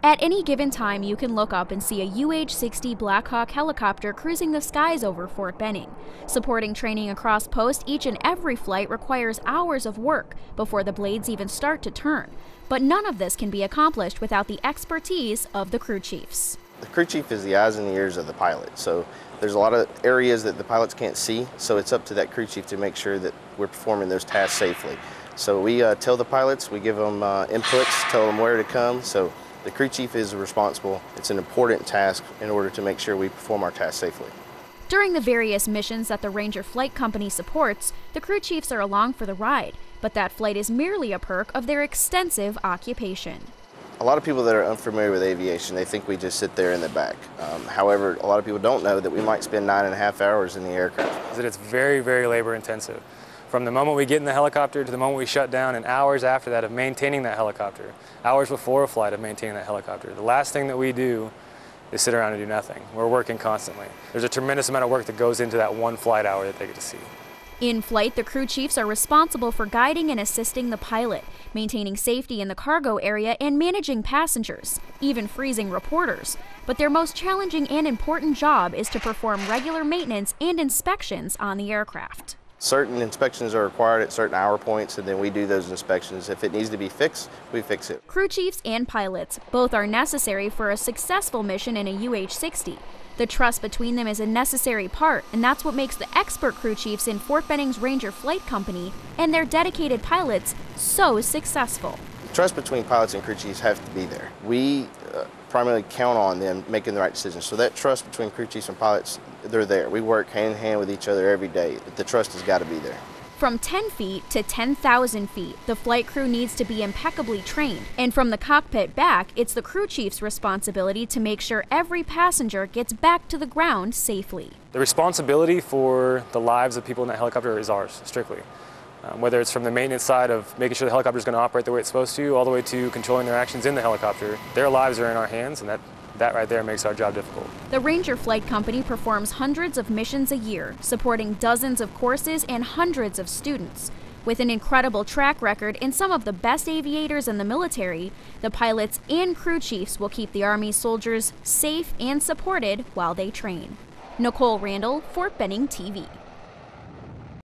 At any given time, you can look up and see a UH-60 Black Hawk helicopter cruising the skies over Fort Benning. Supporting training across post, each and every flight requires hours of work before the blades even start to turn. But none of this can be accomplished without the expertise of the crew chiefs. The crew chief is the eyes and the ears of the pilot, so there's a lot of areas that the pilots can't see, so it's up to that crew chief to make sure that we're performing those tasks safely. So we tell the pilots, we give them inputs, tell them where to come, so the crew chief is responsible. It's an important task in order to make sure we perform our task safely. During the various missions that the Ranger Flight Company supports, the crew chiefs are along for the ride, but that flight is merely a perk of their extensive occupation. A lot of people that are unfamiliar with aviation, they think we just sit there in the back. However, a lot of people don't know that we might spend 9.5 hours in the aircraft. It's very, very labor intensive. From the moment we get in the helicopter to the moment we shut down, and hours after that of maintaining that helicopter, hours before a flight of maintaining that helicopter. The last thing that we do is sit around and do nothing. We're working constantly. There's a tremendous amount of work that goes into that one flight hour that they get to see. In flight, the crew chiefs are responsible for guiding and assisting the pilot, maintaining safety in the cargo area and managing passengers, even freezing reporters. But their most challenging and important job is to perform regular maintenance and inspections on the aircraft. Certain inspections are required at certain hour points, and then we do those inspections. If it needs to be fixed, we fix it. Crew chiefs and pilots, both are necessary for a successful mission in a UH-60. The trust between them is a necessary part, and that's what makes the expert crew chiefs in Fort Benning's Ranger Flight Company and their dedicated pilots so successful. Trust between pilots and crew chiefs have to be there. We primarily count on them making the right decisions. So that trust between crew chiefs and pilots, they're there. We work hand in hand with each other every day, but the trust has got to be there. From 10 feet to 10,000 feet, the flight crew needs to be impeccably trained. And from the cockpit back, it's the crew chief's responsibility to make sure every passenger gets back to the ground safely. The responsibility for the lives of people in that helicopter is ours, strictly. Whether it's from the maintenance side of making sure the helicopter is going to operate the way it's supposed to, all the way to controlling their actions in the helicopter. Their lives are in our hands, and that right there makes our job difficult. The Ranger Flight Company performs hundreds of missions a year, supporting dozens of courses and hundreds of students. With an incredible track record and some of the best aviators in the military, the pilots and crew chiefs will keep the Army soldiers safe and supported while they train. Nicole Randall, Fort Benning TV.